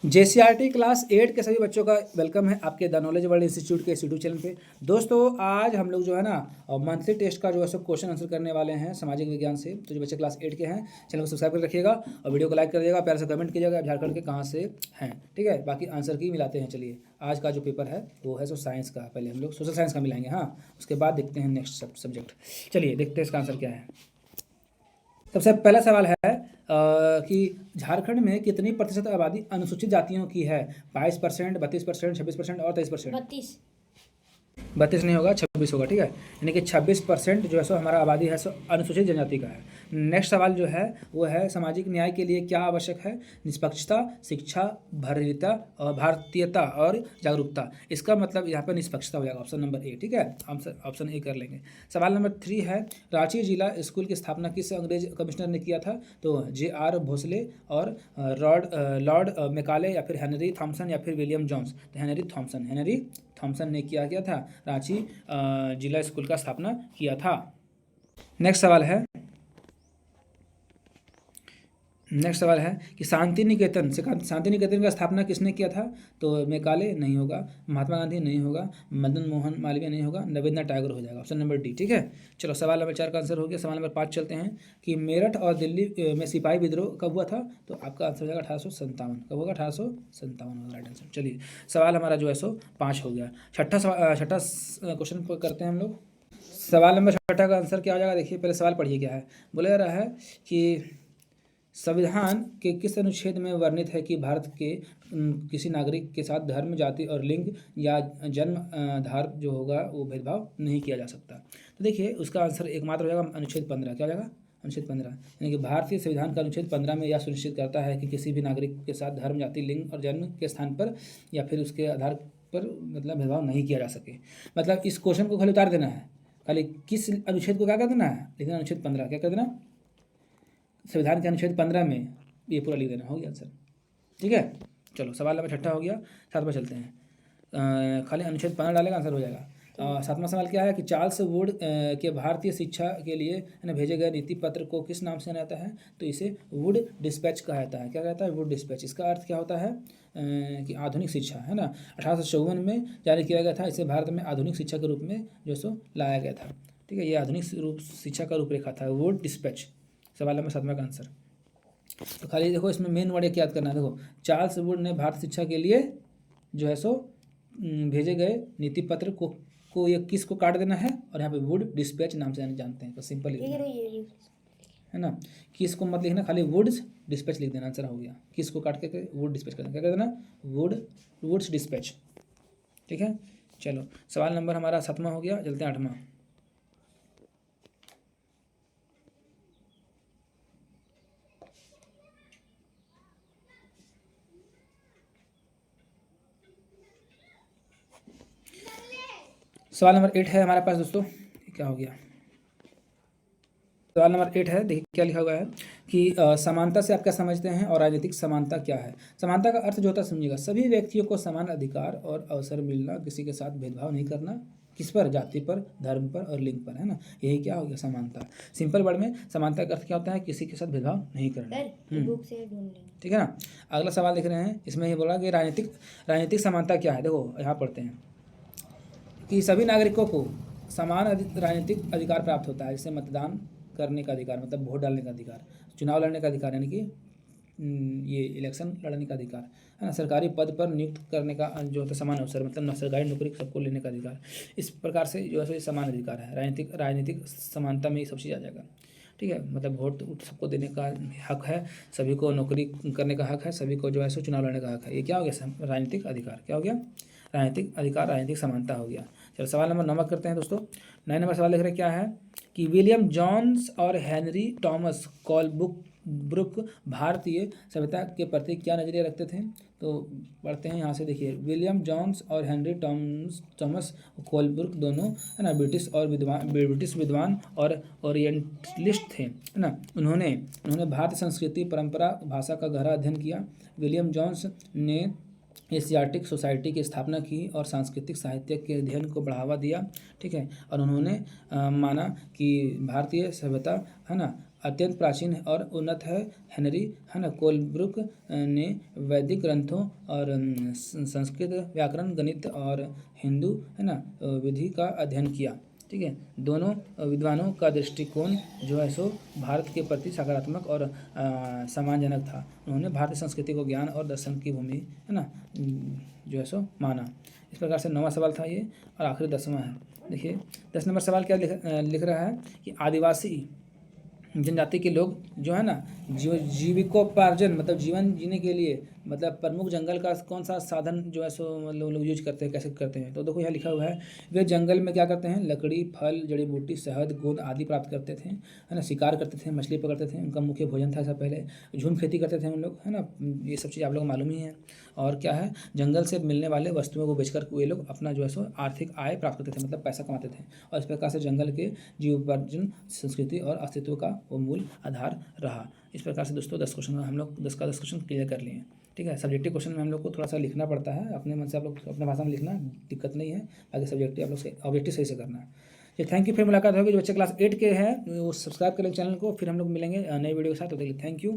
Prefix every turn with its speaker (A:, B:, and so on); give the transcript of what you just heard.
A: JCRT class 8 के सभी बच्चों का वेलकम है आपके द नॉलेज वर्ल्ड इंस्टीट्यूट के यूट्यूब चैनल पे। दोस्तों आज हम लोग जो है ना मंथली टेस्ट का जो है सब क्वेश्चन आंसर करने वाले हैं सामाजिक विज्ञान से। तो जो बच्चे क्लास 8 के हैं चैनल को सब्सक्राइब कर रखिएगा और वीडियो को लाइक कर दीजिएगा, प्यार से कमेंट कीजिएगा आप झारखंड के कहाँ से हैं, ठीक है। बाकी आंसर की मिलाते हैं। चलिए आज का जो पेपर है वो है साइंस का। पहले हम लोग सोशल साइंस का मिलाएंगे, हाँ, उसके बाद देखते हैं नेक्स्ट सब्जेक्ट। चलिए देखते हैं इसका आंसर क्या है। सबसे पहला सवाल है कि झारखंड में कितनी प्रतिशत आबादी अनुसूचित जातियों की है? 22%, 32%, 26% और 23%। 32 नहीं होगा, 26 होगा, ठीक है। यानी कि 26% जो है सो हमारा आबादी है सो अनुसूचित जनजाति का है। नेक्स्ट सवाल जो है वो है सामाजिक न्याय के लिए क्या आवश्यक है? निष्पक्षता, शिक्षा, भारतीयता और जागरूकता। इसका मतलब यहाँ पर निष्पक्षता हो जाएगा, ऑप्शन नंबर ए, ठीक है। ऑप्शन ए कर लेंगे। सवाल नंबर 3 है रांची जिला स्कूल की स्थापना किस अंग्रेज कमिश्नर ने किया था? तो JR भोसले और लॉर्ड मेकाले या फिर हेनरी थॉमसन या फिर विलियम जोन्स। तो हेनरी थॉमसन ने किया था रांची जिला स्कूल का स्थापना किया था। नेक्स्ट सवाल है कि शांति निकेतन का स्थापना किसने किया था? तो मेकाले नहीं होगा, महात्मा गांधी नहीं होगा, मदन मोहन मालवीय नहीं होगा, रविन्द्रनाथ टैगोर हो जाएगा, ऑप्शन नंबर डी, ठीक है। चलो सवाल नंबर 4 का आंसर हो गया। सवाल नंबर 5 चलते हैं कि मेरठ और दिल्ली में सिपाही विद्रोह कब हुआ था? तो आपका आंसर हो जाएगा 1857। कब होगा? 1857 होगा राइट आंसर। चलिए सवाल हमारा जो है सो 5 हो गया। छठा क्वेश्चन करते हैं हम लोग। सवाल नंबर 6 का आंसर क्या हो जाएगा? देखिए पहले सवाल पढ़िए क्या है। बोला जा रहा है कि संविधान के किस अनुच्छेद में वर्णित है कि भारत के किसी नागरिक के साथ धर्म, जाति और लिंग या जन्म आधार जो होगा वो भेदभाव नहीं किया जा सकता? तो देखिए उसका आंसर एकमात्र हो जाएगा अनुच्छेद 15। क्या हो जाएगा? अनुच्छेद 15। यानी कि भारतीय संविधान का अनुच्छेद 15 में यह सुनिश्चित करता है कि किसी भी नागरिक के साथ धर्म, जाति, लिंग और जन्म के स्थान पर या फिर उसके आधार पर मतलब भेदभाव नहीं किया जा सके। मतलब इस क्वेश्चन को खाली उतार देना है, खाली किस अनुच्छेद को क्या कर देना है, लेकिन अनुच्छेद 15 क्या कर देना, संविधान के अनुच्छेद 15 में ये पूरा लिख देना, हो गया आंसर, ठीक है। चलो सवाल नंबर 6 हो गया। 7 पर चलते हैं। खाली अनुच्छेद 15 डालेगा आंसर हो जाएगा। 7वां सवाल क्या है कि चार्ल्स वुड के भारतीय शिक्षा के लिए भेजे गए नीति पत्र को किस नाम से जाना जाता है? तो इसे वुड डिस्पैच कहा जाता है। क्या कहता है? Wood dispatch. इसका अर्थ क्या होता है कि आधुनिक शिक्षा, है ना। 1854 में जारी किया गया था। इसे भारत में आधुनिक शिक्षा के रूप में जो सो लाया गया था, ठीक है। ये आधुनिक शिक्षा का रूपरेखा था, वुड डिस्पैच। सवाल नंबर 7 का आंसर। तो खाली देखो इसमें मेन वर्ड क्या याद करना है। देखो चार्ल्स वुड ने भारत शिक्षा के लिए जो है सो भेजे गए नीति पत्र को ये किस को काट देना है और यहाँ पे वुड डिस्पैच नाम से जानते हैं, तो सिंपल लिखना है ना। किस को मत लिखना, खाली वुड्स डिस्पैच लिख देना, आंसर हो गया। किस को काट के वुड डिस्पैच करना, क्या कर देना, वुड्स डिस्पैच, ठीक है। चलो सवाल नंबर हमारा 7वां हो गया। चलते हैं 8वां। सवाल नंबर 8 है हमारे पास दोस्तों। क्या हो गया? सवाल नंबर 8 है, देखिए क्या लिखा हुआ है कि समानता से आप क्या समझते हैं और राजनीतिक समानता क्या है? समानता का अर्थ जो होता है समझिएगा, सभी व्यक्तियों को समान अधिकार और अवसर मिलना, किसी के साथ भेदभाव नहीं करना, किस पर? जाति पर, धर्म पर और लिंग पर, है ना। यही क्या हो गया? समानता। सिंपल वर्ड में समानता का अर्थ क्या होता है? किसी के साथ भेदभाव नहीं करना, ठीक है ना। अगला सवाल देख रहे हैं, इसमें ये बोला कि राजनीतिक समानता क्या है। देखो यहाँ पढ़ते हैं कि सभी नागरिकों को समान राजनीतिक अधिकार प्राप्त होता है, जैसे मतदान करने का अधिकार, मतलब वोट डालने का अधिकार, चुनाव लड़ने का अधिकार, यानी कि ये इलेक्शन लड़ने का अधिकार, है ना। सरकारी पद पर नियुक्त करने का जो होता है समान अवसर, मतलब सरकारी नौकरी सबको लेने का अधिकार। इस प्रकार से जो है समान अधिकार है। राजनीतिक समानता में ये सब चीज़ आ जाएगा, ठीक है। मतलब वोट सबको देने का हक है, सभी को नौकरी करने का हक है, सभी को जो है सो चुनाव लड़ने का हक है। ये क्या हो गया? राजनीतिक अधिकार। क्या हो गया? राजनीतिक अधिकार, राजनीतिक समानता हो गया। चलो सवाल नंबर 9 करते हैं दोस्तों। 9 नंबर सवाल लिख रहे क्या है कि विलियम जॉन्स और हेनरी टॉमस कोलब्रुक भारतीय सभ्यता के प्रति क्या नजरिया रखते थे? तो पढ़ते हैं यहाँ से, देखिए विलियम जॉन्स और हेनरी टॉमस कोलब्रुक दोनों, है ना, ब्रिटिश विद्वान और ओरिएंटलिस्ट थे, है ना। उन्होंने भारतीय संस्कृति, परंपरा, भाषा का गहरा अध्ययन किया। विलियम जॉन्स ने एशियाटिक सोसाइटी की स्थापना की और सांस्कृतिक साहित्य के अध्ययन को बढ़ावा दिया, ठीक है। और उन्होंने माना कि भारतीय सभ्यता, है ना, अत्यंत प्राचीन और उन्नत है। हेनरी है ना कोलब्रुक ने वैदिक ग्रंथों और संस्कृत व्याकरण, गणित और हिंदू है ना विधि का अध्ययन किया। ठीक है, दोनों विद्वानों का दृष्टिकोण जो है सो भारत के प्रति सकारात्मक और सम्मानजनक था। उन्होंने भारतीय संस्कृति को ज्ञान और दर्शन की भूमि है ना जो है सो माना। इस प्रकार से 9वां सवाल था ये, और आखिरी 10वां है। देखिए 10 नंबर सवाल क्या लिख रहा है कि आदिवासी जनजाति के लोग जो है ना जीविकोपार्जन मतलब जीवन जीने के लिए मतलब प्रमुख जंगल का कौन सा साधन जो है सो मतलब लोग यूज करते हैं, कैसे करते हैं। तो देखो यहाँ लिखा हुआ है, वे जंगल में क्या करते हैं, लकड़ी, फल, जड़ी बूटी, शहद, गोंद आदि प्राप्त करते थे, है ना। शिकार करते थे, मछली पकड़ते थे, उनका मुख्य भोजन था। ऐसा पहले झूम खेती करते थे उन लोग, है ना। ये सब चीज़ आप लोग को मालूम ही है। और क्या है, जंगल से मिलने वाले वस्तुओं को बेचकर वे लोग अपना जो है सो आर्थिक आय प्राप्त करते थे, मतलब पैसा कमाते थे। और इस प्रकार से जंगल के जीवोपार्जन संस्कृति और अस्तित्व का वो मूल आधार रहा। इस प्रकार से दोस्तों 10 क्वेश्चन हम लोग 10 का 10 क्वेश्चन क्लियर कर लिए। ठीक है, सब्जेक्टिव क्वेश्चन में हम लोग को थोड़ा सा लिखना पड़ता है, अपने मन से आप लोग अपने भाषा में लिखना, दिक्कत नहीं है। बाकी सब्जेक्टिव आप लोग ऑब्जेक्टिव सही से करना है। ये थैंक यू, फिर मुलाकात होगी। जो बच्चे क्लास 8 के हैं वो सब्सक्राइब करें चैनल को। फिर हम लोग मिलेंगे नए वीडियो के साथ। तो देखिए थैंक यू।